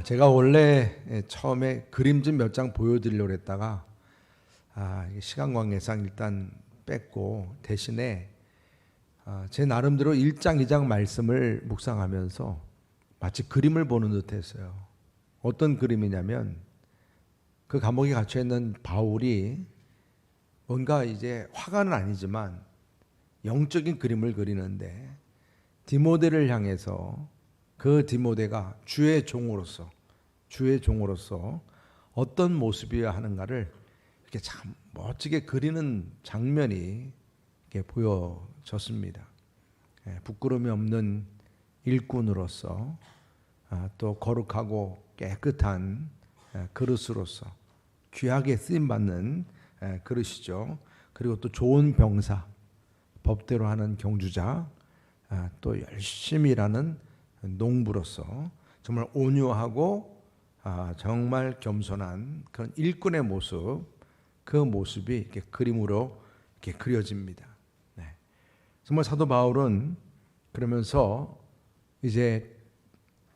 제가 원래 처음에 그림 좀 몇 장 보여드리려고 했다가 이게 시간 관계상 일단 뺐고 대신에 제 나름대로 1장 2장 말씀을 묵상하면서 마치 그림을 보는 듯 했어요. 어떤 그림이냐면 그 감옥에 갇혀 있는 바울이 뭔가 이제 화가는 아니지만 영적인 그림을 그리는데 디모데를 향해서 그 디모데가 주의 종으로서 어떤 모습이어야 하는가를 이렇게 참 멋지게 그리는 장면이 이렇게 보여졌습니다. 부끄러움이 없는 일꾼으로서 또 거룩하고 깨끗한 그릇으로서 귀하게 쓰임받는 그릇이죠. 그리고 또 좋은 병사, 법대로 하는 경주자, 또 열심히 일하는 농부로서 정말 온유하고 정말 겸손한 그런 일꾼의 모습, 그 모습이 이렇게 그림으로 이렇게 그려집니다. 정말 사도 바울은 그러면서 이제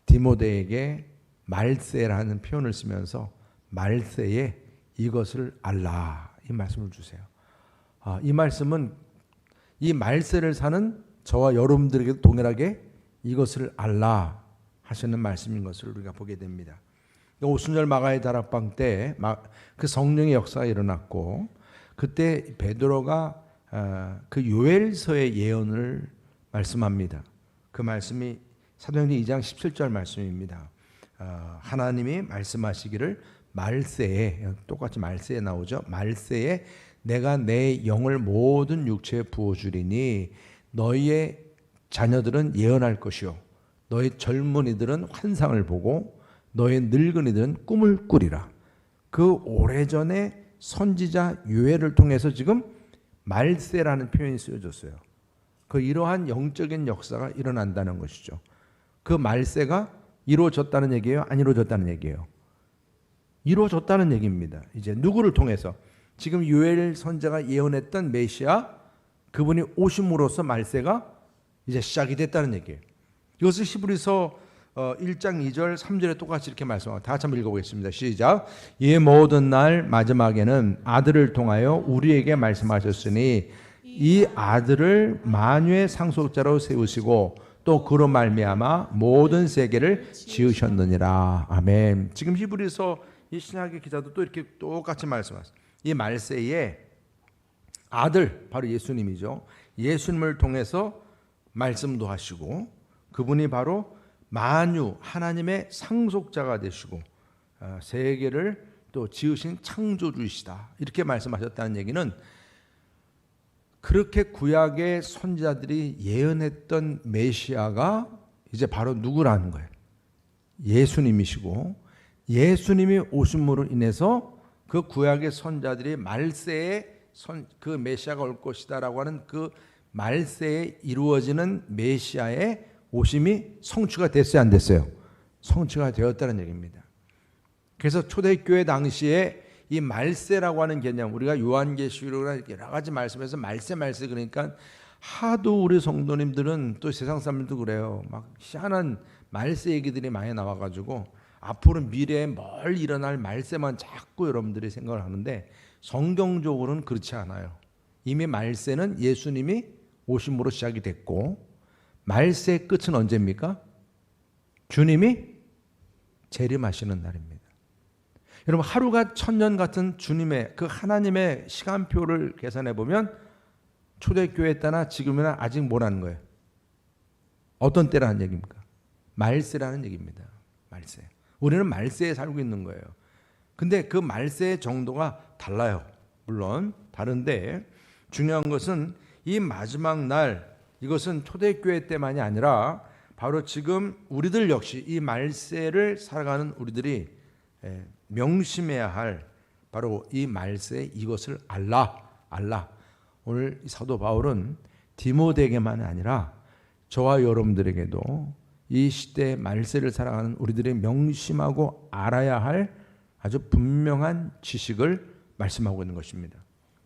디모데에게 말세라는 표현을 쓰면서 말세에 이것을 알라, 이 말씀을 주세요. 이 말씀은 이 말세를 사는 저와 여러분들에게도 동일하게 이것을 알라 하시는 말씀인 것을 우리가 보게 됩니다. 오순절 마가의 다락방 때 그 성령의 역사가 일어났고, 그때 베드로가 그 요엘서의 예언을 말씀합니다. 그 말씀이 사도행전 2장 17절 말씀입니다. 하나님이 말씀하시기를 말세에, 똑같이 말세에 나오죠. 말세에 내가 내 영을 모든 육체에 부어주리니 너희의 자녀들은 예언할 것이요 너희 젊은이들은 환상을 보고 너희 늙은이들은 꿈을 꾸리라. 그 오래전에 선지자 요엘을 통해서 지금 말세라는 표현이 쓰여졌어요. 그 이러한 영적인 역사가 일어난다는 것이죠. 그 말세가 이루어졌다는 얘기예요? 안 이루어졌다는 얘기예요? 이루어졌다는 얘기입니다. 이제 누구를 통해서? 지금 요엘 선지자가 예언했던 메시아, 그분이 오심으로써 말세가 이제 시작이 됐다는 얘기예요. 이것을 히브리서 1장 2절 3절에 똑같이 이렇게 말씀합니다. 다 같이 한번 읽어보겠습니다. 시작. 이 모든 날 마지막에는 아들을 통하여 우리에게 말씀하셨으니 이 아들을 만유의 상속자로 세우시고 또 그로 말미암아 모든 세계를 지으셨느니라. 아멘. 지금 히브리서 이 신약의 기자도 또 이렇게 똑같이 말씀하셨어요. 이 말세에 아들, 바로 예수님이죠. 예수님을 통해서 말씀도 하시고, 그분이 바로 만유, 하나님의 상속자가 되시고 세계를 또 지으신 창조주이시다, 이렇게 말씀하셨다는 얘기는 그렇게 구약의 선지자들이 예언했던 메시아가 이제 바로 누구라는 거예요? 예수님이시고, 예수님이 오심으로 인해서 그 구약의 선지자들이 말세에 그 메시아가 올 것이다라고 하는 그 말세에 이루어지는 메시아의 오심이 성취가 됐어요, 안 됐어요? 성취가 되었다는 얘기입니다. 그래서 초대교회 당시에 이 말세라고 하는 개념, 우리가 요한계시록이나 여러 가지 말씀에서 말세 그러니까 하도 우리 성도님들은, 또 세상 사람들도 그래요. 막 희한한 말세 얘기들이 많이 나와가지고 앞으로 미래에 뭘 일어날 말세만 자꾸 여러분들이 생각을 하는데, 성경적으로는 그렇지 않아요. 이미 말세는 예수님이 오심으로 시작이 됐고, 말세의 끝은 언제입니까? 주님이 재림하시는 날입니다. 여러분, 하루가 천년 같은 주님의 그 하나님의 시간표를 계산해 보면 초대교회 때나 지금이나 아직 뭐라는 거예요? 어떤 때라는 얘기입니까? 말세라는 얘기입니다. 말세. 우리는 말세에 살고 있는 거예요. 근데 그 말세의 정도가 달라요. 물론 다른데 중요한 것은 이 마지막 날, 이것은 초대교회 때만이 아니라 바로 지금 우리들 역시 이 말세를 살아가는 우리들이 명심해야 할 바로 이 말세, 이것을 알라. 오늘 사도 바울은 디모데에게만 아니라 저와 여러분들에게도 이 시대의 말세를 살아가는 우리들이 명심하고 알아야 할 아주 분명한 지식을 말씀하고 있는 것입니다.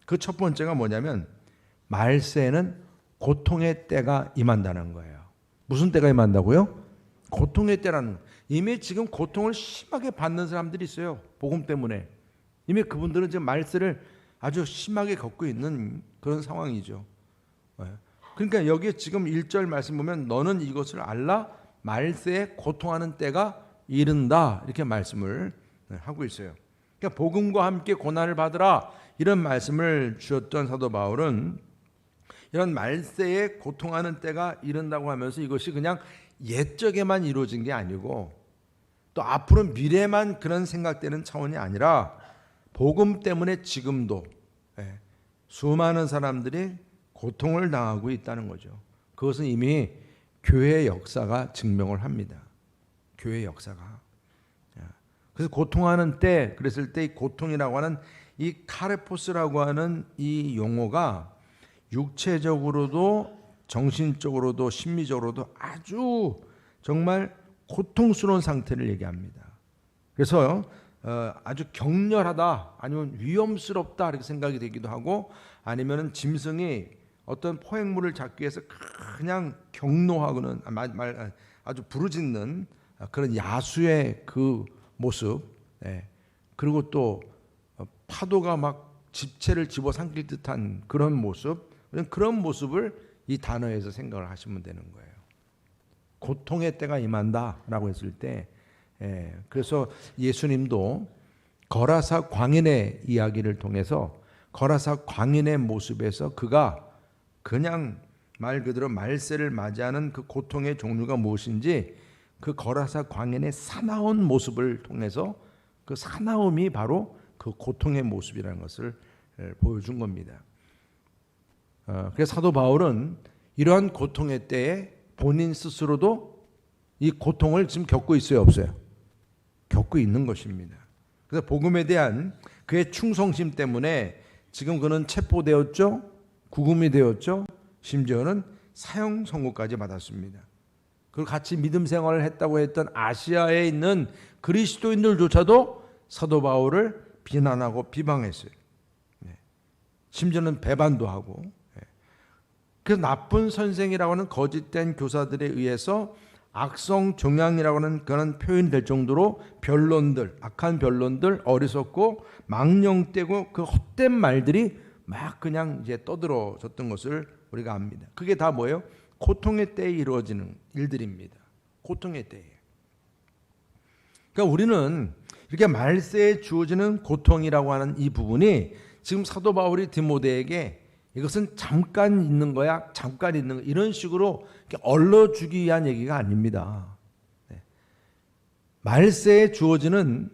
그 첫 번째가 뭐냐면 말세에는 고통의 때가 임한다는 거예요. 무슨 때가 임한다고요? 고통의 때라는, 이미 지금 고통을 심하게 받는 사람들이 있어요. 복음 때문에. 이미 그분들은 지금 말세를 아주 심하게 겪고 있는 그런 상황이죠. 그러니까 여기에 지금 1절 말씀 보면 너는 이것을 알라, 말세에 고통하는 때가 이른다, 이렇게 말씀을 하고 있어요. 그러니까 복음과 함께 고난을 받으라, 이런 말씀을 주셨던 사도 바울은 이런 말세에 고통하는 때가 이른다고 하면서 이것이 그냥 옛적에만 이루어진 게 아니고 또 앞으로 미래만 그런 생각되는 차원이 아니라 복음 때문에 지금도 수많은 사람들이 고통을 당하고 있다는 거죠. 그것은 이미 교회의 역사가 증명을 합니다. 교회의 역사가. 그래서 고통하는 때, 그랬을 때 이 고통이라고 하는 이 카레포스라고 하는 이 용어가 육체적으로도 정신적으로도 심리적으로도 아주 정말 고통스러운 상태를 얘기합니다. 그래서 아주 격렬하다, 아니면 위험스럽다 이렇게 생각이 되기도 하고, 아니면 짐승이 어떤 포획물을 잡기 위해서 그냥 경노하고는 아주 부르짖는 그런 야수의 그 모습, 그리고 또 파도가 막 집체를 집어삼킬 듯한 그런 모습, 그런 모습을 이 단어에서 생각을 하시면 되는 거예요. 고통의 때가 임한다라고 했을 때, 그래서 예수님도 거라사 광인의 이야기를 통해서 거라사 광인의 모습에서 그가 그냥 말 그대로 말세를 맞이하는 그 고통의 종류가 무엇인지 그 거라사 광인의 사나운 모습을 통해서 그 사나움이 바로 그 고통의 모습이라는 것을 보여준 겁니다. 그래서 사도 바울은 이러한 고통의 때에 본인 스스로도 이 고통을 지금 겪고 있어요, 없어요? 겪고 있는 것입니다. 그래서 복음에 대한 그의 충성심 때문에 지금 그는 체포되었죠, 구금이 되었죠, 심지어는 사형 선고까지 받았습니다. 그리고 같이 믿음 생활을 했다고 했던 아시아에 있는 그리스도인들조차도 사도 바울을 비난하고 비방했어요. 심지어는 배반도 하고. 그래서 나쁜 선생이라고 하는 거짓된 교사들에 의해서 악성 종양이라고 하는 그런 표현이 될 정도로 변론들, 악한 변론들, 어리석고 망령되고 그 헛된 말들이 막 그냥 이제 떠들어졌던 것을 우리가 압니다. 그게 다 뭐예요? 고통의 때에 이루어지는 일들입니다. 고통의 때에. 그러니까 우리는 이렇게 말세에 주어지는 고통이라고 하는 이 부분이 지금 사도 바울이 디모데에게 이것은 잠깐 있는 거야, 잠깐 있는 거야, 이런 식으로 얼러주기 위한 얘기가 아닙니다. 말세에 주어지는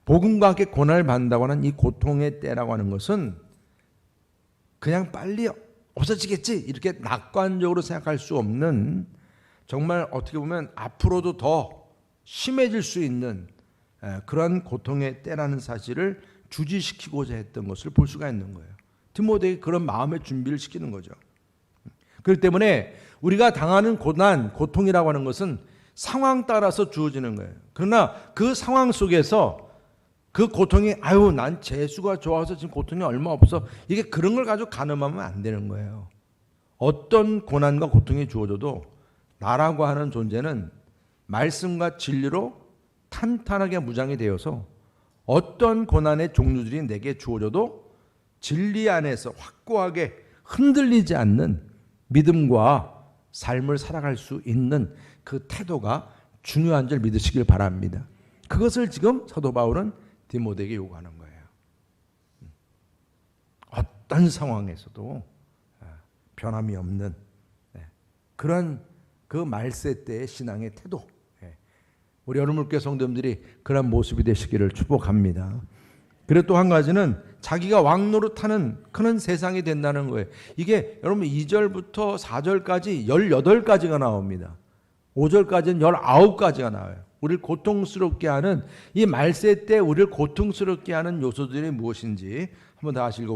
복음과 함께 고난을 받는다고 하는 이 고통의 때라고 하는 것은 그냥 빨리 없어지겠지 이렇게 낙관적으로 생각할 수 없는, 정말 어떻게 보면 앞으로도 더 심해질 수 있는 그러한 고통의 때라는 사실을 주지시키고자 했던 것을 볼 수가 있는 거예요. 디모데에게 그런 마음의 준비를 시키는 거죠. 그렇기 때문에 우리가 당하는 고난, 고통이라고 하는 것은 상황 따라서 주어지는 거예요. 그러나 그 상황 속에서 그 고통이 난 재수가 좋아서 지금 고통이 얼마 없어, 이게 그런 걸 가지고 가늠하면 안 되는 거예요. 어떤 고난과 고통이 주어져도 나라고 하는 존재는 말씀과 진리로 탄탄하게 무장이 되어서 어떤 고난의 종류들이 내게 주어져도 진리 안에서 확고하게 흔들리지 않는 믿음과 삶을 살아갈 수 있는 그 태도가 중요한 줄 믿으시길 바랍니다. 그것을 지금 사도 바울은 디모데에게 요구하는 거예요. 어떤 상황에서도 변함이 없는 그런 그 말세 때의 신앙의 태도, 우리 여러분께 성도님들이 그런 모습이 되시기를 축복합니다. 그리고 또 한 가지는 자기가 왕노릇하는 그런 세상이 된다는 거예요. 이게 여러분 2절부터 4절까지 18가지가 나옵니다. 5절까지는 19가지가 나와요. 우리를 고통스럽게 하는, 이 말세 때 우리를 고통스럽게 하는 요소들이 무엇인지 한번 다시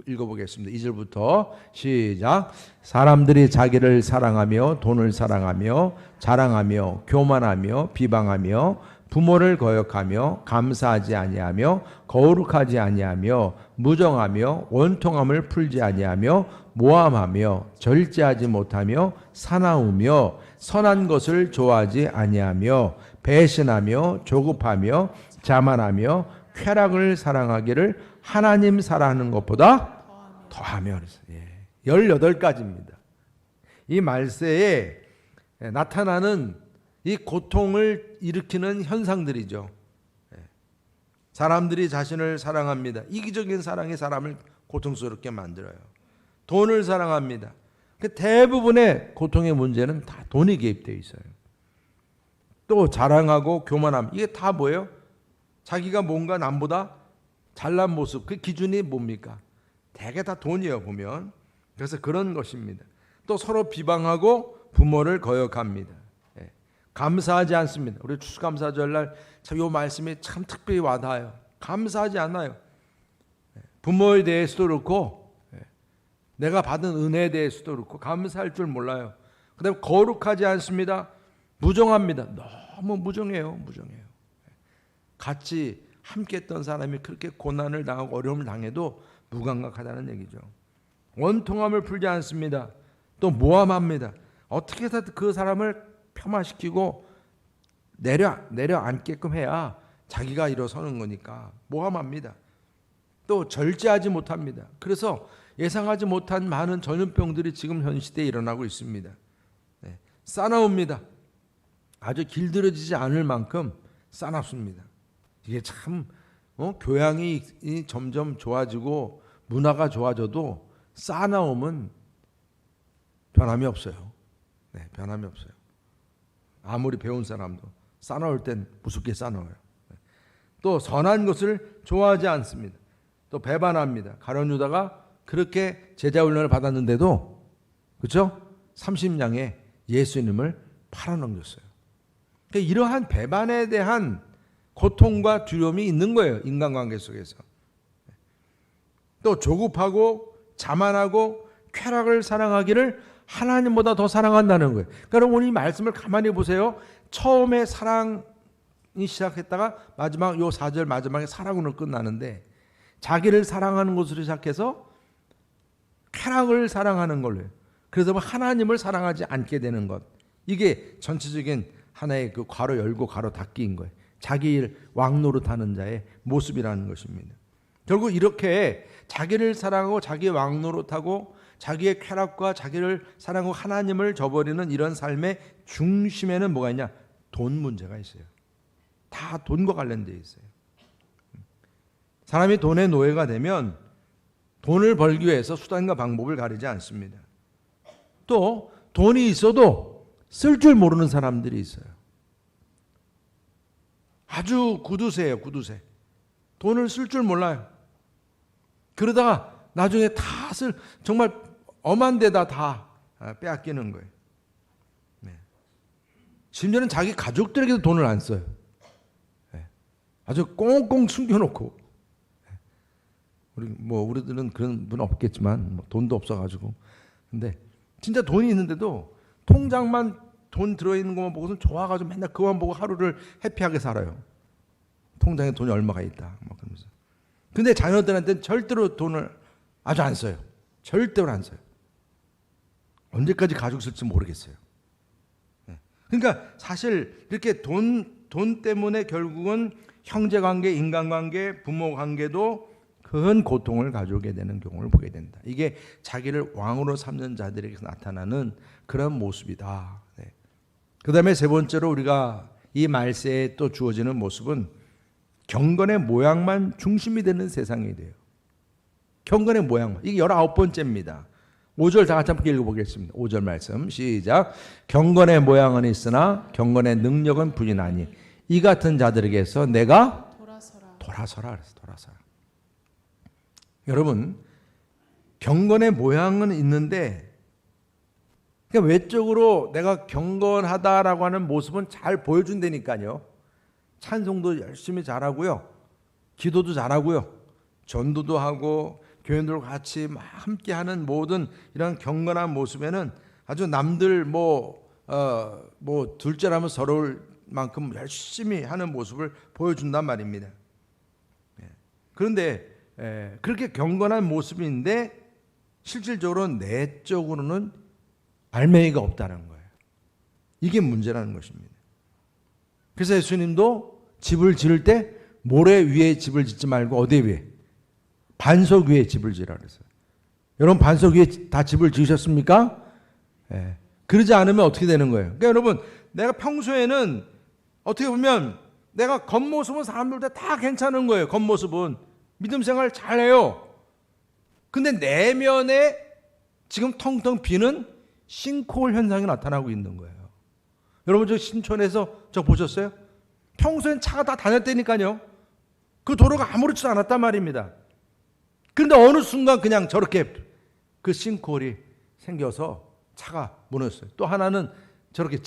읽어보겠습니다. 2절부터 시작. 사람들이 자기를 사랑하며 돈을 사랑하며 자랑하며 교만하며 비방하며 부모를 거역하며 감사하지 아니하며 거룩하지 아니하며 무정하며 원통함을 풀지 아니하며 모함하며 절제하지 못하며 사나우며 선한 것을 좋아하지 아니하며 배신하며 조급하며 자만하며 쾌락을 사랑하기를 하나님 사랑하는 것보다 더하며. 18가지입니다. 이 말세에 나타나는 이 고통을 일으키는 현상들이죠. 사람들이 자신을 사랑합니다. 이기적인 사랑이 사람을 고통스럽게 만들어요. 돈을 사랑합니다. 대부분의 고통의 문제는 다 돈이 개입되어 있어요. 또 자랑하고 교만함, 이게 다 뭐예요? 자기가 뭔가 남보다 잘난 모습, 그 기준이 뭡니까? 대개 다 돈이에요, 보면. 그래서 그런 것입니다. 또 서로 비방하고 부모를 거역합니다. 감사하지 않습니다. 우리 추수감사절날 참 이 말씀이 참 특별히 와닿아요. 감사하지 않아요. 부모에 대해서도 그렇고 내가 받은 은혜에 대해서도 그렇고 감사할 줄 몰라요. 그다음에 거룩하지 않습니다. 무정합니다. 너무 무정해요. 무정해요. 같이 함께했던 사람이 그렇게 고난을 당하고 어려움을 당해도 무감각하다는 얘기죠. 원통함을 풀지 않습니다. 또 모함합니다. 어떻게 해서 그 사람을 폄하시키고 내려앉게끔 해야 자기가 일어서는 거니까 모함합니다. 또 절제하지 못합니다. 그래서 예상하지 못한 많은 전염병들이 지금 현 시대에 일어나고 있습니다. 싸나웁니다. 아주 길들여지지 않을 만큼 싸납습니다. 이게 참 교양이 점점 좋아지고 문화가 좋아져도 싸나움은 변함이 없어요. 변함이 없어요. 아무리 배운 사람도 싸나울 땐 무섭게 싸나워요. 또 선한 것을 좋아하지 않습니다. 또 배반합니다. 가룟 유다가 그렇게 제자 훈련을 받았는데도 그렇죠? 30냥에 예수님을 팔아넘겼어요. 그러니까 이러한 배반에 대한 고통과 두려움이 있는 거예요. 인간관계 속에서. 또 조급하고 자만하고 쾌락을 사랑하기를 하나님보다 더 사랑한다는 거예요. 그러니까 오늘 이 말씀을 가만히 보세요. 처음에 사랑이 시작했다가 마지막 요 4절 마지막에 사랑으로 끝나는데 자기를 사랑하는 것으로 시작해서 쾌락을 사랑하는 걸로 해요. 그래서 하나님을 사랑하지 않게 되는 것. 이게 전체적인 하나의 그 괄호 열고 괄호 닫기인 거예요. 자기 일 왕노릇하는 자의 모습이라는 것입니다. 결국 이렇게 자기를 사랑하고 자기 왕노릇하고 자기의 쾌락과 자기를 사랑하고 하나님을 저버리는 이런 삶의 중심에는 뭐가 있냐? 돈 문제가 있어요. 다 돈과 관련되어 있어요. 사람이 돈의 노예가 되면 돈을 벌기 위해서 수단과 방법을 가리지 않습니다. 또 돈이 있어도 쓸 줄 모르는 사람들이 있어요. 아주 구두쇠예요, 구두쇠. 돈을 쓸 줄 몰라요. 그러다가 나중에 다 정말 엄한 데다 다 빼앗기는 거예요. 심지어는 자기 가족들에게도 돈을 안 써요. 아주 꽁꽁 숨겨놓고. 우리들은 그런 분 없겠지만 돈도 없어가지고. 근데 진짜 돈이 있는데도 통장만 돈 들어있는 것만 보고서 좋아가지고 맨날 그것만 보고 하루를 해피하게 살아요. 통장에 돈이 얼마가 있다. 그러면서. 근데 자녀들한테는 절대로 돈을 아주 안 써요. 절대로 안 써요. 언제까지 가지고 쓸지 모르겠어요. 그러니까 사실 이렇게 돈 때문에 결국은 형제관계, 인간관계, 부모관계도 큰 고통을 가져오게 되는 경우를 보게 된다. 이게 자기를 왕으로 삼는 자들에게서 나타나는 그런 모습이다. 그 다음에 세 번째로 우리가 이 말세에 또 주어지는 모습은 경건의 모양만 중심이 되는 세상이 돼요. 경건의 모양만. 이게 19번째입니다. 5절 다 같이 함께 읽어보겠습니다. 5절 말씀 시작. 경건의 모양은 있으나 경건의 능력은 부진하니 이 같은 자들에게서 내가 돌아서라. 돌아서라. 여러분, 경건의 모양은 있는데 그러니까 외적으로 내가 경건하다라고 하는 모습은 잘 보여준다니까요. 찬송도 열심히 잘하고요. 기도도 잘하고요. 전도도 하고 교인들과 같이 함께하는 모든 이런 경건한 모습에는 아주 남들 둘째라면 서러울 만큼 열심히 하는 모습을 보여준단 말입니다. 그런데 그렇게 경건한 모습인데 실질적으로 내적으로는 알맹이가 없다는 거예요. 이게 문제라는 것입니다. 그래서 예수님도 집을 지을 때 모래 위에 집을 짓지 말고 어디 위에? 반석 위에 집을 지으라 그랬어요. 여러분 반석 위에 다 집을 지으셨습니까? 예. 그러지 않으면 어떻게 되는 거예요? 그러니까 여러분 내가 평소에는 어떻게 보면 내가 겉모습은 사람들한테 다 괜찮은 거예요. 겉모습은 믿음 생활 잘해요. 근데 내면에 지금 텅텅 비는 싱크홀 현상이 나타나고 있는 거예요. 여러분 저 신촌에서 저 보셨어요? 평소엔 차가 다 다녔다니까요. 그 도로가 아무렇지도 않았단 말입니다. 그런데 어느 순간 그냥 저렇게 그 싱크홀이 생겨서 차가 무너졌어요. 또 하나는 저렇게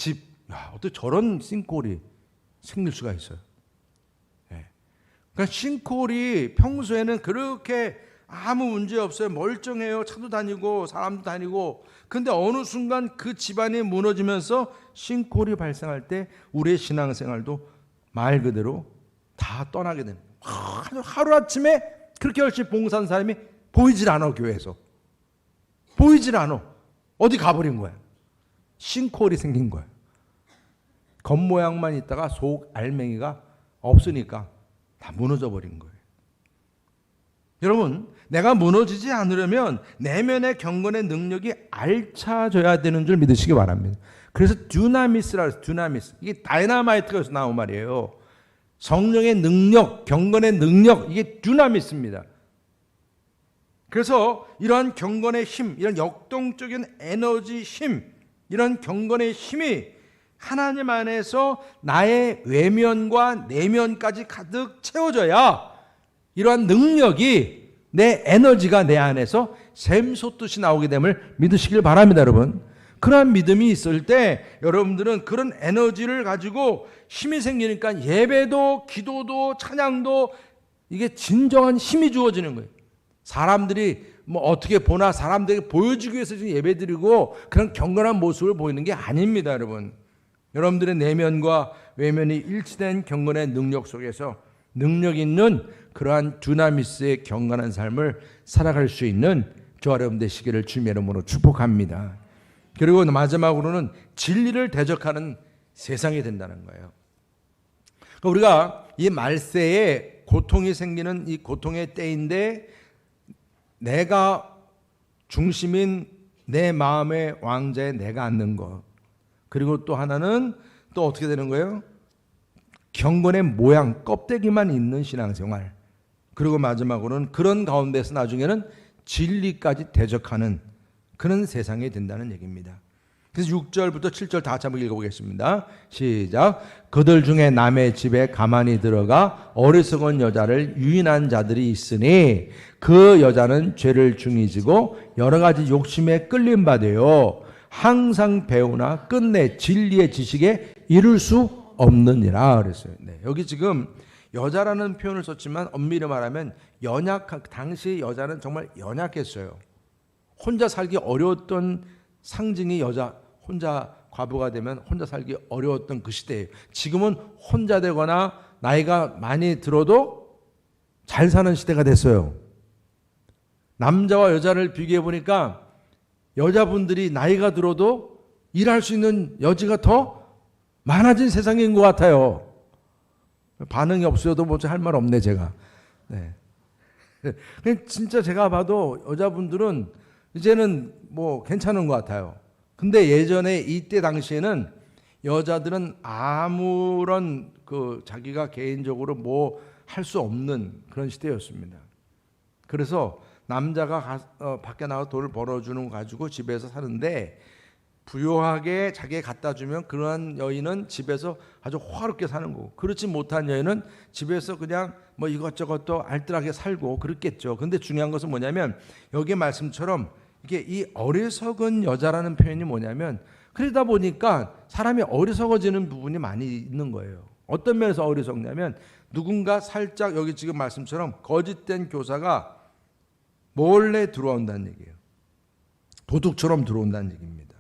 어떻게 저런 싱크홀이 생길 수가 있어요. 네. 그러니까 싱크홀이 평소에는 그렇게 아무 문제 없어요. 멀쩡해요. 차도 다니고 사람도 다니고. 근데 어느 순간 그 집안이 무너지면서 싱크홀이 발생할 때 우리의 신앙생활도 말 그대로 다 떠나게 됩니다. 하루아침에 그렇게 열심히 봉사한 사람이 보이질 않아. 교회에서 보이질 않아. 어디 가버린 거야. 싱크홀이 생긴 거야. 겉모양만 있다가 속 알맹이가 없으니까 다 무너져 버린 거예요. 여러분 내가 무너지지 않으려면 내면의 경건의 능력이 알차져야 되는 줄 믿으시기 바랍니다. 그래서 듀나미스라 해서 듀나미스, 이게 다이너마이트가 여기서 나온 말이에요. 성령의 능력, 경건의 능력, 이게 듀나미스입니다. 그래서 이러한 경건의 힘, 이런 역동적인 에너지 힘, 이런 경건의 힘이 하나님 안에서 나의 외면과 내면까지 가득 채워져야 이러한 능력이 내 에너지가 내 안에서 샘솟듯이 나오게 됨을 믿으시길 바랍니다. 여러분 그러한 믿음이 있을 때 여러분들은 그런 에너지를 가지고 힘이 생기니까 예배도 기도도 찬양도 이게 진정한 힘이 주어지는 거예요. 사람들이 뭐 어떻게 보나 사람들에게 보여주기 위해서 지금 예배드리고 그런 경건한 모습을 보이는 게 아닙니다. 여러분들의 내면과 외면이 일치된 경건의 능력 속에서 능력 있는 그러한 두나미스의 경건한 삶을 살아갈 수 있는 저와 여러분 되시기를 주님의 이름으로 축복합니다. 그리고 마지막으로는 진리를 대적하는 세상이 된다는 거예요. 우리가 이 말세에 고통이 생기는 이 고통의 때인데 내가 중심인 내 마음의 왕자에 내가 앉는 것, 그리고 또 하나는 또 어떻게 되는 거예요? 경건의 모양, 껍데기만 있는 신앙생활, 그리고 마지막으로는 그런 가운데서 나중에는 진리까지 대적하는 그런 세상이 된다는 얘기입니다. 그래서 6절부터 7절 다 같이 한번 읽어보겠습니다. 시작. 그들 중에 남의 집에 가만히 들어가 어리석은 여자를 유인한 자들이 있으니 그 여자는 죄를 중히 지고 여러 가지 욕심에 끌림 받아요. 항상 배우나 끝내 진리의 지식에 이룰 수 없느니라 그랬어요. 네, 여기 지금 여자라는 표현을 썼지만 엄밀히 말하면 당시 여자는 정말 연약했어요. 혼자 살기 어려웠던 상징이 여자, 혼자 과부가 되면 혼자 살기 어려웠던 그 시대예요. 지금은 혼자 되거나 나이가 많이 들어도 잘 사는 시대가 됐어요. 남자와 여자를 비교해 보니까 여자분들이 나이가 들어도 일할 수 있는 여지가 더 많아진 세상인 것 같아요. 반응이 없어도 뭐 할 말 없네 제가. 네. 진짜 제가 봐도 여자분들은 이제는 뭐 괜찮은 것 같아요. 근데 예전에 이때 당시에는 여자들은 아무런 자기가 개인적으로 뭐 할 수 없는 그런 시대였습니다. 그래서 남자가 밖에 나가서 돈을 벌어주는 거 가지고 집에서 사는데 부유하게 자기가 갖다 주면 그러한 여인은 집에서 아주 호화롭게 사는 거고, 그렇지 못한 여인은 집에서 그냥 뭐 이것저것 또 알뜰하게 살고 그렇겠죠. 근데 중요한 것은 뭐냐면 여기 말씀처럼 이게 이 어리석은 여자라는 표현이 뭐냐면 그러다 보니까 사람이 어리석어지는 부분이 많이 있는 거예요. 어떤 면에서 어리석냐면 누군가 살짝 여기 지금 말씀처럼 거짓된 교사가 몰래 들어온다는 얘기예요. 도둑처럼 들어온다는 얘기입니다.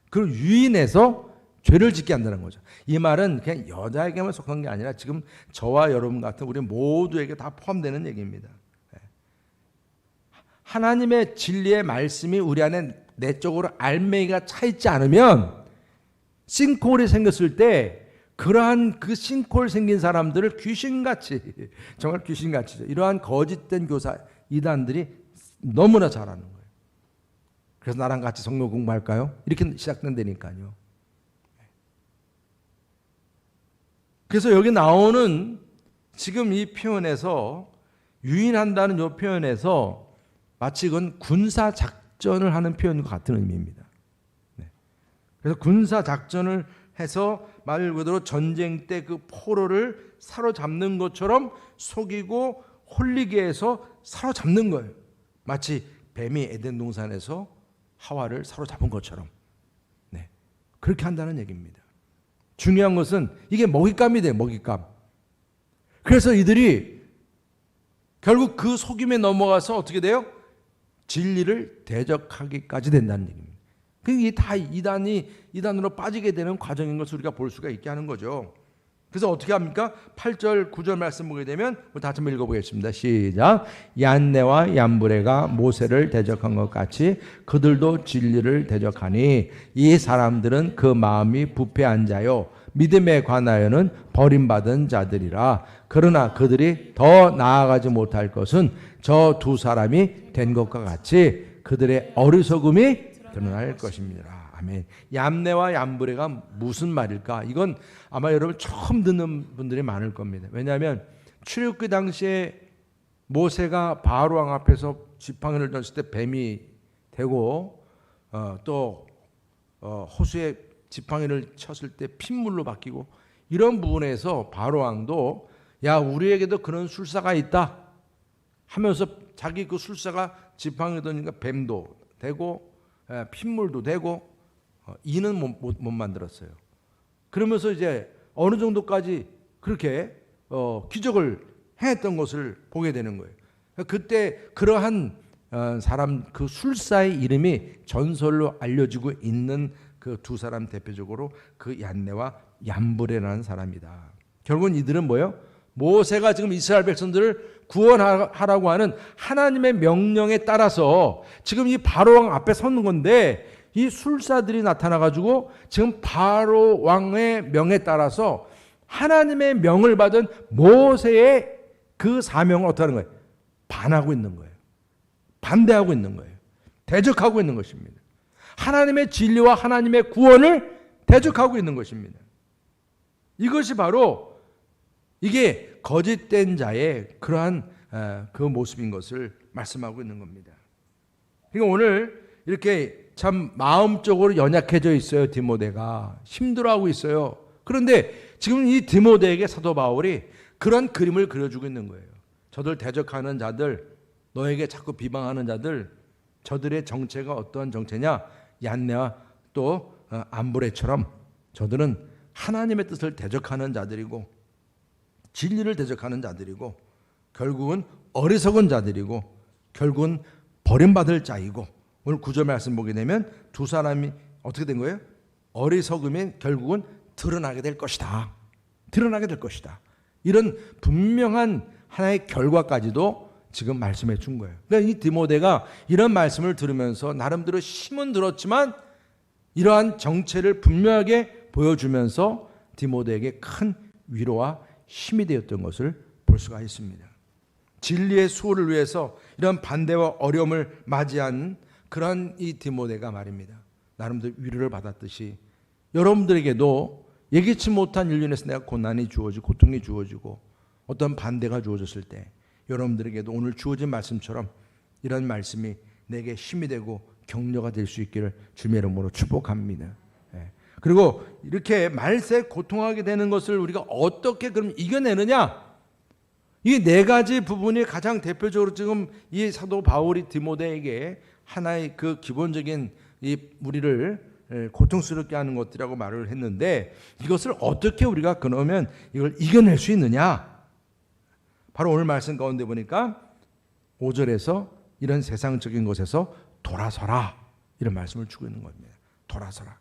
그걸 유인해서 죄를 짓게 한다는 거죠. 이 말은 그냥 여자에게만 속한 게 아니라 지금 저와 여러분 같은 우리 모두에게 다 포함되는 얘기입니다. 하나님의 진리의 말씀이 우리 안에 내적으로 알맹이가 차 있지 않으면 싱크홀이 생겼을 때 그러한 그 싱크홀 생긴 사람들을 귀신같이, 정말 귀신같이죠. 이러한 거짓된 교사 이단들이 너무나 잘하는 거예요. 그래서 나랑 같이 성경 공부할까요? 이렇게 시작된다니까요. 그래서 여기 나오는 지금 이 표현에서 유인한다는 이 표현에서 마치 이건 군사 작전을 하는 표현과 같은 의미입니다. 그래서 군사 작전을 해서 말 그대로 전쟁 때 그 포로를 사로잡는 것처럼 속이고 홀리게 해서 사로잡는 거예요. 마치 뱀이 에덴 동산에서 하와를 사로잡은 것처럼. 네. 그렇게 한다는 얘기입니다. 중요한 것은 이게 먹잇감이 돼요. 먹잇감. 그래서 이들이 결국 그 속임에 넘어가서 어떻게 돼요? 진리를 대적하기까지 된다는 얘기입니다. 그게 다 이단으로 빠지게 되는 과정인 것을 우리가 볼 수가 있게 하는 거죠. 그래서 어떻게 합니까? 8절 9절 말씀 보게 되면 우리 다시 한번 읽어보겠습니다. 시작. 얀네와 얀브레가 모세를 대적한 것 같이 그들도 진리를 대적하니 이 사람들은 그 마음이 부패한 자요 믿음에 관하여는 버림받은 자들이라. 그러나 그들이 더 나아가지 못할 것은 저 두 사람이 된 것과 같이 그들의 어리석음이 드러날 것입니다. 아멘. 얌네와 얌브레가 무슨 말일까? 이건 아마 여러분 처음 듣는 분들이 많을 겁니다. 왜냐하면 출애굽기 당시에 모세가 바로 왕 앞에서 지팡이를 던졌을 때 뱀이 되고 또 호수에 지팡이를 쳤을 때 핏물로 바뀌고 이런 부분에서 바로 왕도 야 우리에게도 그런 술사가 있다 하면서 자기 그 술사가 지팡이 던지니까 뱀도 되고 핏물도 되고 이는 못 만들었어요. 그러면서 이제 어느 정도까지 그렇게 기적을 행했던 것을 보게 되는 거예요. 그때 그러한 사람 그 술사의 이름이 전설로 알려지고 있는 그 두 사람 대표적으로 그 얀네와 얀브레라는 사람이다. 결국은 이들은 뭐예요? 모세가 지금 이스라엘 백성들을 구원하라고 하는 하나님의 명령에 따라서 지금 이 바로 왕 앞에 서는 건데 이 술사들이 나타나가지고 지금 바로 왕의 명에 따라서 하나님의 명을 받은 모세의 그 사명을 어떻게 하는 거예요? 반하고 있는 거예요. 반대하고 있는 거예요. 대적하고 있는 것입니다. 하나님의 진리와 하나님의 구원을 대적하고 있는 것입니다. 이것이 바로 이게 거짓된 자의 그러한 그 모습인 것을 말씀하고 있는 겁니다. 그러니까 오늘 이렇게 참 마음적으로 연약해져 있어요. 디모데가 힘들어하고 있어요. 그런데 지금 이 디모데에게 사도 바울이 그런 그림을 그려주고 있는 거예요. 저들 대적하는 자들, 너에게 자꾸 비방하는 자들, 저들의 정체가 어떠한 정체냐? 얀네와 또 암브레처럼 저들은 하나님의 뜻을 대적하는 자들이고 진리를 대적하는 자들이고 결국은 어리석은 자들이고 결국은 버림받을 자이고 오늘 9절 말씀 보게 되면 두 사람이 어떻게 된 거예요? 어리석음이 결국은 드러나게 될 것이다. 드러나게 될 것이다. 이런 분명한 하나의 결과까지도 지금 말씀해 준 거예요. 그러니까 이 디모데가 이런 말씀을 들으면서 나름대로 힘은 들었지만 이러한 정체를 분명하게 보여주면서 디모데에게 큰 위로와 힘이 되었던 것을 볼 수가 있습니다. 진리의 수호를 위해서 이런 반대와 어려움을 맞이한 그런 이 디모데가 말입니다. 나름대로 위로를 받았듯이 여러분들에게도 예기치 못한 일로 인해서 내가 고난이 주어지고 고통이 주어지고 어떤 반대가 주어졌을 때 여러분들에게도 오늘 주어진 말씀처럼 이런 말씀이 내게 힘이 되고 격려가 될 수 있기를 주님의 이름으로 축복합니다. 그리고 이렇게 말세 고통하게 되는 것을 우리가 어떻게 그럼 이겨내느냐? 이 네 가지 부분이 가장 대표적으로 지금 이 사도 바울이 디모데에게 하나의 그 기본적인 이 우리를 고통스럽게 하는 것들이라고 말을 했는데 이것을 어떻게 우리가 그러면 이걸 이겨낼 수 있느냐? 바로 오늘 말씀 가운데 보니까 5절에서 이런 세상적인 것에서 돌아서라 이런 말씀을 주고 있는 겁니다. 돌아서라.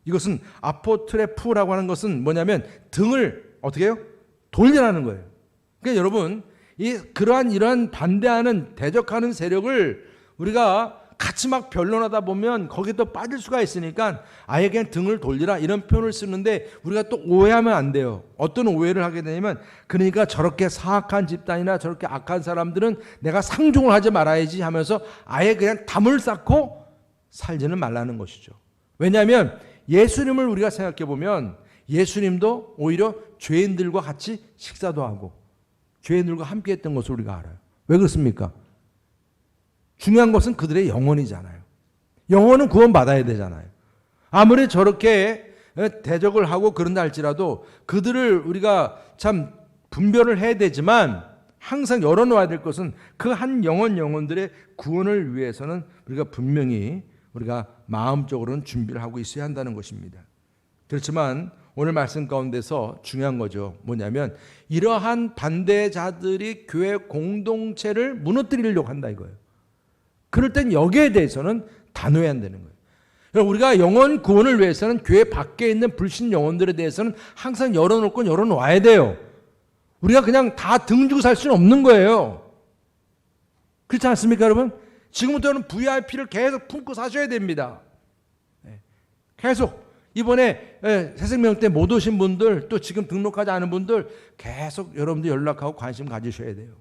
이것은 아포트레프라고 하는 것은 뭐냐면 등을 어떻게 해요? 돌리라는 거예요. 그러니까 여러분 이러한 반대하는 대적하는 세력을 우리가 같이 막 변론하다 보면 거기에 또 빠질 수가 있으니까 아예 그냥 등을 돌리라 이런 표현을 쓰는데 우리가 또 오해하면 안 돼요. 어떤 오해를 하게 되냐면 그러니까 저렇게 사악한 집단이나 저렇게 악한 사람들은 내가 상종을 하지 말아야지 하면서 아예 그냥 담을 쌓고 살지는 말라는 것이죠. 왜냐하면 예수님을 우리가 생각해 보면 예수님도 오히려 죄인들과 같이 식사도 하고 죄인들과 함께 했던 것을 우리가 알아요. 왜 그렇습니까? 중요한 것은 그들의 영혼이잖아요. 영혼은 구원받아야 되잖아요. 아무리 저렇게 대적을 하고 그런다 할지라도 그들을 우리가 참 분별을 해야 되지만 항상 열어놓아야 될 것은 그 한 영혼들의 구원을 위해서는 우리가 분명히 우리가 마음적으로는 준비를 하고 있어야 한다는 것입니다. 그렇지만 오늘 말씀 가운데서 중요한 거죠. 뭐냐면 이러한 반대자들이 교회 공동체를 무너뜨리려고 한다 이거예요. 그럴 땐 여기에 대해서는 단호해야 한다는 거예요. 우리가 영혼 구원을 위해서는 교회 밖에 있는 불신 영혼들에 대해서는 항상 열어놓을 건 열어놓아야 돼요. 우리가 그냥 다 등 주고 살 수는 없는 거예요. 그렇지 않습니까, 여러분? 지금부터는 VIP를 계속 품고 사셔야 됩니다. 계속 이번에 새생명 때 못 오신 분들 또 지금 등록하지 않은 분들 계속 여러분들 연락하고 관심 가지셔야 돼요.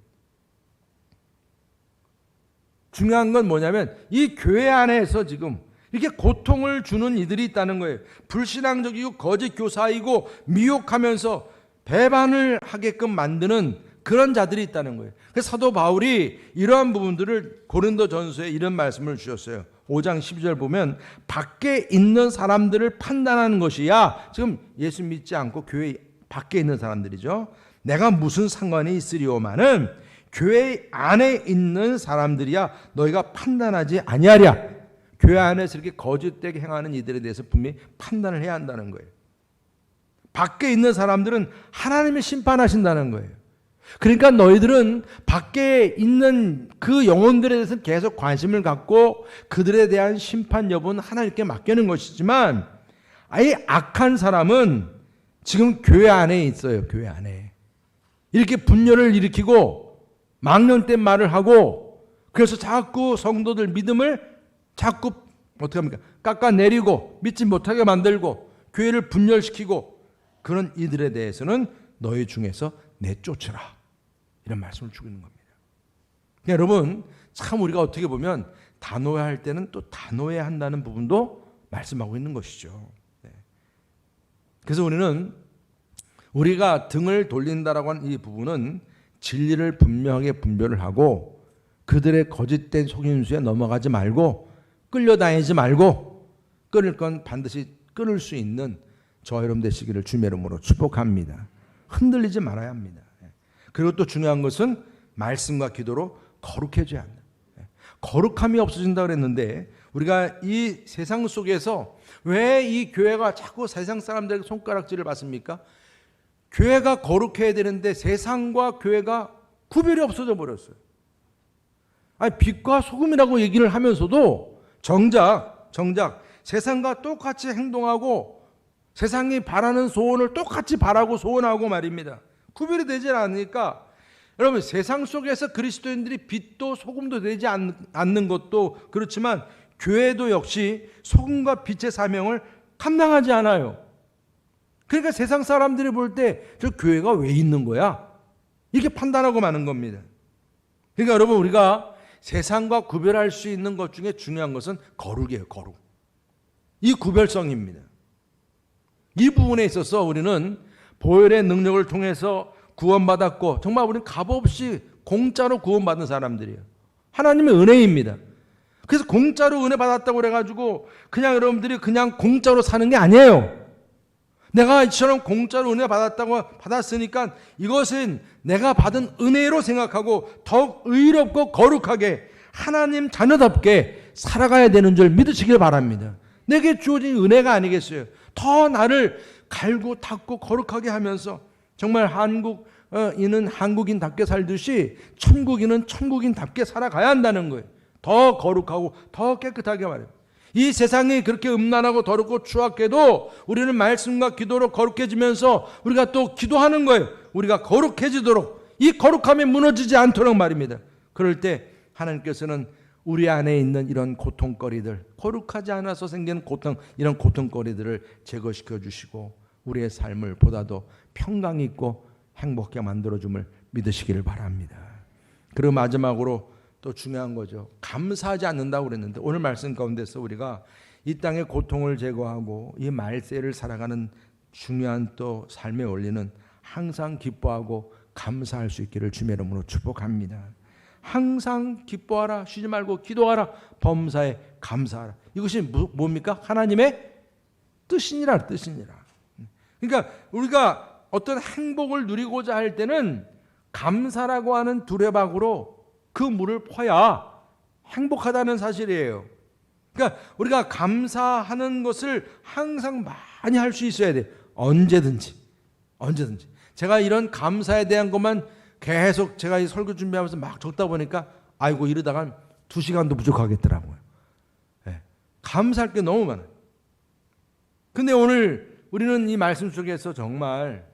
중요한 건 뭐냐면 이 교회 안에서 지금 이렇게 고통을 주는 이들이 있다는 거예요. 불신앙적이고 거짓 교사이고 미혹하면서 배반을 하게끔 만드는 그런 자들이 있다는 거예요. 그래서 사도 바울이 이러한 부분들을 고린도전서에 이런 말씀을 주셨어요. 5장 12절 보면 밖에 있는 사람들을 판단하는 것이야. 지금 예수 믿지 않고 교회 밖에 있는 사람들이죠. 내가 무슨 상관이 있으리오마는 교회 안에 있는 사람들이야 너희가 판단하지 아니하랴. 교회 안에서 이렇게 거짓되게 행하는 이들에 대해서 분명히 판단을 해야 한다는 거예요. 밖에 있는 사람들은 하나님이 심판하신다는 거예요. 그러니까 너희들은 밖에 있는 그 영혼들에 대해서 계속 관심을 갖고 그들에 대한 심판 여부는 하나님께 맡기는 것이지만 아예 악한 사람은 지금 교회 안에 있어요. 교회 안에. 이렇게 분열을 일으키고 망령된 말을 하고 그래서 자꾸 성도들 믿음을 자꾸 어떻게 합니까? 깎아내리고 믿지 못하게 만들고 교회를 분열시키고 그런 이들에 대해서는 너희 중에서 내쫓으라. 이런 말씀을 주고 있는 겁니다. 여러분 참 우리가 어떻게 보면 단호해야 할 때는 또 단호해야 한다는 부분도 말씀하고 있는 것이죠. 그래서 우리가 등을 돌린다라고 하는 이 부분은 진리를 분명하게 분별을 하고 그들의 거짓된 속임수에 넘어가지 말고 끌려다니지 말고 끊을 건 반드시 끊을 수 있는 저 여러분 되시기를 주님의 이름으로 축복합니다. 흔들리지 말아야 합니다. 그리고 또 중요한 것은 말씀과 기도로 거룩해져야 한다. 거룩함이 없어진다 그랬는데 우리가 이 세상 속에서 왜 이 교회가 자꾸 세상 사람들에게 손가락질을 받습니까? 교회가 거룩해야 되는데 세상과 교회가 구별이 없어져 버렸어요. 아니 빛과 소금이라고 얘기를 하면서도 정작 세상과 똑같이 행동하고 세상이 바라는 소원을 똑같이 바라고 소원하고 말입니다. 구별이 되지 않으니까 여러분 세상 속에서 그리스도인들이 빛도 소금도 되지 않는 것도 그렇지만 교회도 역시 소금과 빛의 사명을 감당하지 않아요. 그러니까 세상 사람들이 볼 때 저 교회가 왜 있는 거야? 이렇게 판단하고 마는 겁니다. 그러니까 여러분 우리가 세상과 구별할 수 있는 것 중에 중요한 것은 거룩이에요. 거룩. 이 구별성입니다. 이 부분에 있어서 우리는 보혈의 능력을 통해서 구원받았고 정말 우리는 값없이 공짜로 구원받은 사람들이에요. 하나님의 은혜입니다. 그래서 공짜로 은혜 받았다고 그래가지고 그냥 여러분들이 그냥 공짜로 사는 게 아니에요. 내가 이처럼 공짜로 은혜 받았으니까 이것은 내가 받은 은혜로 생각하고 더욱 의롭고 거룩하게 하나님 자녀답게 살아가야 되는 줄 믿으시길 바랍니다. 내게 주어진 은혜가 아니겠어요. 더 나를 갈고 닦고 거룩하게 하면서 정말 한국인은 한국인답게 살듯이 천국인은 천국인답게 살아가야 한다는 거예요. 더 거룩하고 더 깨끗하게 말해요. 이 세상이 그렇게 음란하고 더럽고 추악해도 우리는 말씀과 기도로 거룩해지면서 우리가 또 기도하는 거예요. 우리가 거룩해지도록 이 거룩함이 무너지지 않도록 말입니다. 그럴 때 하나님께서는 우리 안에 있는 이런 고통거리들, 거룩하지 않아서 생기는 고통, 이런 고통거리들을 제거시켜 주시고 우리의 삶을 보다도 평강 있고 행복하게 만들어줌을 믿으시기를 바랍니다. 그리고 마지막으로 또 중요한 거죠. 감사하지 않는다고 그랬는데 오늘 말씀 가운데서 우리가 이 땅의 고통을 제거하고 이 말세를 살아가는 중요한 또 삶의 원리는 항상 기뻐하고 감사할 수 있기를 주님의 이름으로 축복합니다. 항상 기뻐하라, 쉬지 말고 기도하라, 범사에 감사하라. 이것이 뭡니까? 하나님의 뜻이니라. 그러니까 우리가 어떤 행복을 누리고자 할 때는 감사라고 하는 두레박으로 그 물을 퍼야 행복하다는 사실이에요. 그러니까 우리가 감사하는 것을 항상 많이 할 수 있어야 돼. 언제든지. 제가 이런 감사에 대한 것만 계속 제가 이 설교 준비하면서 막 적다 보니까 아이고 이러다가 2시간도 부족하겠더라고요. 네. 감사할 게 너무 많아요. 근데 오늘 우리는 이 말씀 속에서 정말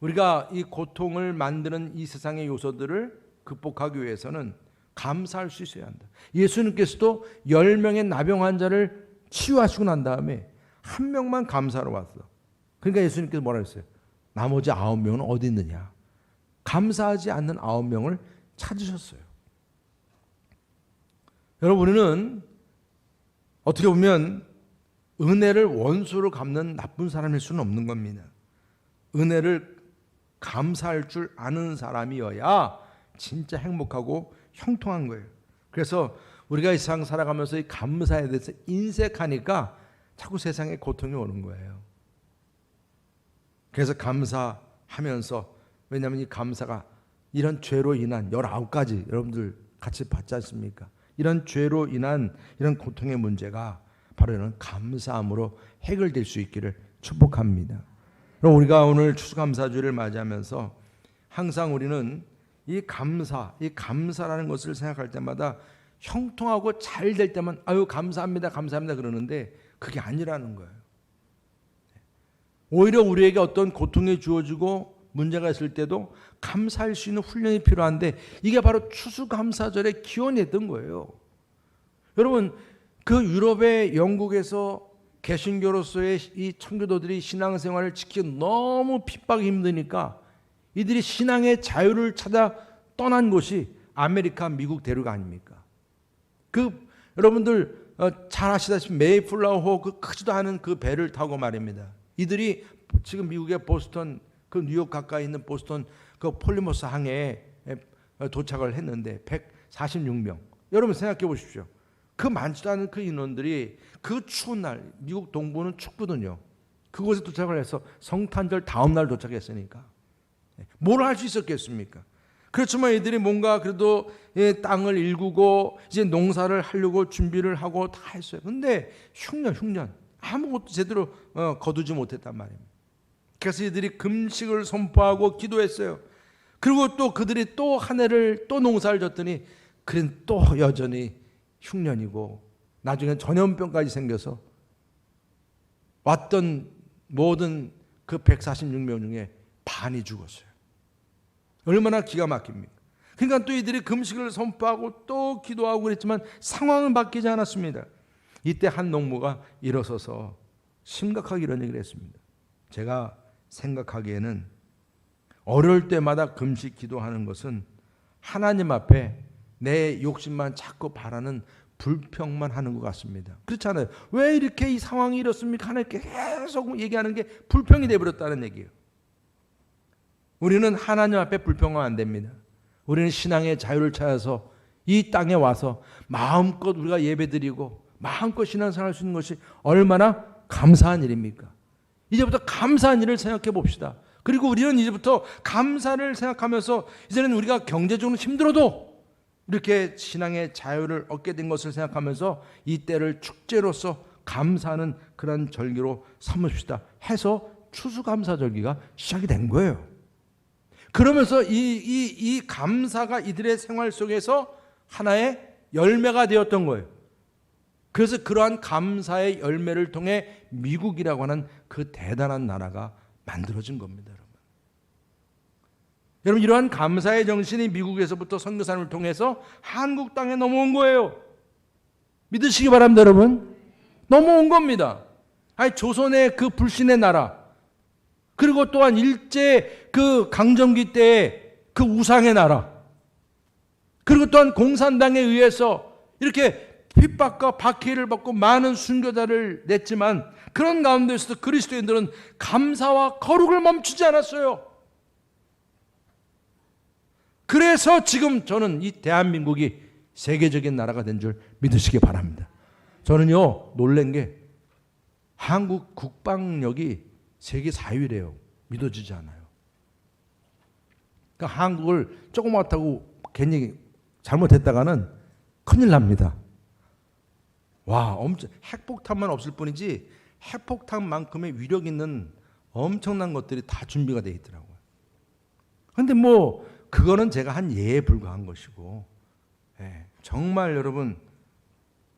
우리가 이 고통을 만드는 이 세상의 요소들을 극복하기 위해서는 감사할 수 있어야 한다. 예수님께서도 10명의 나병 환자를 치유하시고 난 다음에 한 명만 감사로 왔어. 그러니까 예수님께서 뭐라 했어요? 나머지 9명은 어디 있느냐? 감사하지 않는 9명을 찾으셨어요. 여러분, 우리는 어떻게 보면 은혜를 원수로 갚는 나쁜 사람일 수는 없는 겁니다. 은혜를 감사할 줄 아는 사람이어야 진짜 행복하고 형통한 거예요. 그래서 우리가 이 세상 살아가면서 이 감사에 대해서 인색하니까 자꾸 세상에 고통이 오는 거예요. 그래서 감사하면서, 왜냐하면 이 감사가 이런 죄로 인한 19가지 여러분들 같이 봤지 않습니까? 이런 죄로 인한 이런 고통의 문제가 바로 이런 감사함으로 해결될 수 있기를 축복합니다. 그럼 우리가 오늘 추수감사주를 맞이하면서 항상 우리는 이 감사라는 것을 생각할 때마다 형통하고 잘 될 때만 아유 감사합니다 그러는데 그게 아니라는 거예요. 오히려 우리에게 어떤 고통이 주어지고 문제가 있을 때도 감사할 수 있는 훈련이 필요한데 이게 바로 추수감사절의 기원이었던 거예요. 여러분, 그 유럽의 영국에서 개신교로서의 이 청교도들이 신앙생활을 지키기 너무 핍박이 힘드니까 이들이 신앙의 자유를 찾아 떠난 곳이 아메리카, 미국 대륙 아닙니까? 여러분들 잘 아시다시피 메이플라워 그 크지도 않은 그 배를 타고 말입니다. 이들이 지금 미국의 보스턴, 그 뉴욕 가까이 있는 보스턴 그 폴리머스 항에 도착을 했는데 146명. 여러분 생각해 보십시오. 그 많지도 않은 그 인원들이 그 추운 날, 미국 동부는 춥거든요. 그곳에 도착을 해서 성탄절 다음 날 도착했으니까 뭘 할 수 있었겠습니까? 그렇지만 이들이 뭔가 그래도 땅을 일구고 이제 농사를 하려고 준비를 하고 다 했어요. 근데 흉년 아무것도 제대로 거두지 못했단 말입니다. 그래서 이들이 금식을 선포하고 기도했어요. 그리고 또 그들이 또 한 해를 또 농사를 졌더니 그는 또 여전히 흉년이고 나중에 전염병까지 생겨서 왔던 모든 그 146명 중에 반이 죽었어요. 얼마나 기가 막힙니까? 그러니까 또 이들이 금식을 선포하고 또 기도하고 그랬지만 상황은 바뀌지 않았습니다. 이때 한 농부가 일어서서 심각하게 이런 얘기를 했습니다. 제가 생각하기에는 어려울 때마다 금식 기도하는 것은 하나님 앞에 내 욕심만 자꾸 바라는 불평만 하는 것 같습니다. 그렇잖아요. 왜 이렇게 이 상황이 이렇습니까? 하나님께 계속 얘기하는 게 불평이 되어버렸다는 얘기예요. 우리는 하나님 앞에 불평하면 안 됩니다. 우리는 신앙의 자유를 찾아서 이 땅에 와서 마음껏 우리가 예배드리고 마음껏 신앙생활 할 수 있는 것이 얼마나 감사한 일입니까? 이제부터 감사한 일을 생각해 봅시다. 그리고 우리는 이제부터 감사를 생각하면서 이제는 우리가 경제적으로 힘들어도 이렇게 신앙의 자유를 얻게 된 것을 생각하면서 이 때를 축제로서 감사하는 그런 절기로 삼읍시다 해서 추수감사절기가 시작이 된 거예요. 그러면서 이 감사가 이들의 생활 속에서 하나의 열매가 되었던 거예요. 그래서 그러한 감사의 열매를 통해 미국이라고 하는 그 대단한 나라가 만들어진 겁니다. 여러분, 이러한 감사의 정신이 미국에서부터 선교사님을 통해서 한국 땅에 넘어온 거예요. 믿으시기 바랍니다, 여러분. 넘어온 겁니다. 아니, 조선의 그 불신의 나라, 그리고 또한 일제 그 강점기 때의 그 우상의 나라, 그리고 또한 공산당에 의해서 이렇게 핍박과 박해를 받고 많은 순교자를 냈지만 그런 가운데서도 그리스도인들은 감사와 거룩을 멈추지 않았어요. 그래서 지금 저는 이 대한민국이 세계적인 나라가 된 줄 믿으시기 바랍니다. 저는요, 놀란 게 한국 국방력이 세계 4위래요. 믿어지지 않아요. 그러니까 한국을 조그맣다고 괜히 잘못했다가는 큰일 납니다. 와, 엄청 핵폭탄만 없을 뿐이지 핵폭탄만큼의 위력 있는 엄청난 것들이 다 준비가 되어 있더라고요. 그런데 뭐 그거는 제가 한 예에 불과한 것이고, 정말 여러분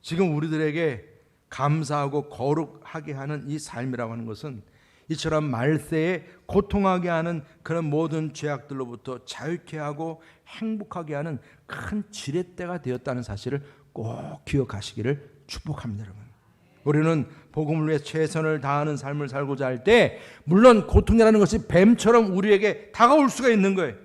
지금 우리들에게 감사하고 거룩하게 하는 이 삶이라고 하는 것은 이처럼 말세에 고통하게 하는 그런 모든 죄악들로부터 자유케 하고 행복하게 하는 큰 지렛대가 되었다는 사실을 꼭 기억하시기를 축복합니다. 여러분, 우리는 복음을 위해 최선을 다하는 삶을 살고자 할 때 물론 고통이라는 것이 뱀처럼 우리에게 다가올 수가 있는 거예요.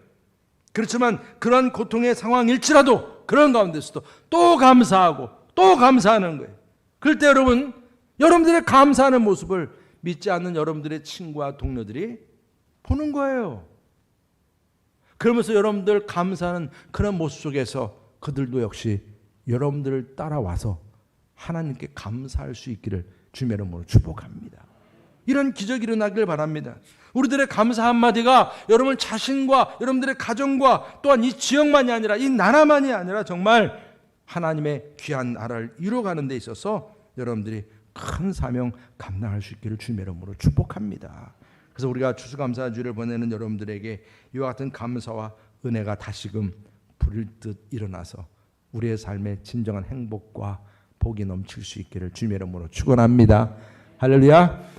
그렇지만 그런 고통의 상황일지라도 그런 가운데서도 또 감사하고 또 감사하는 거예요. 그럴 때 여러분, 여러분들의 감사하는 모습을 믿지 않는 여러분들의 친구와 동료들이 보는 거예요. 그러면서 여러분들 감사하는 그런 모습 속에서 그들도 역시 여러분들을 따라와서 하나님께 감사할 수 있기를 주님의 이름으로 축복합니다. 이런 기적이 일어나길 바랍니다. 우리들의 감사 한마디가 여러분 자신과 여러분들의 가정과 또한 이 지역만이 아니라 이 나라만이 아니라 정말 하나님의 귀한 나라를 이루어가는 데 있어서 여러분들이 큰 사명 감당할 수 있기를 주님의 이름으로 축복합니다. 그래서 우리가 추수감사주를 보내는 여러분들에게 이와 같은 감사와 은혜가 다시금 불일듯 일어나서 우리의 삶에 진정한 행복과 복이 넘칠 수 있기를 주님의 이름으로 축원합니다. 할렐루야.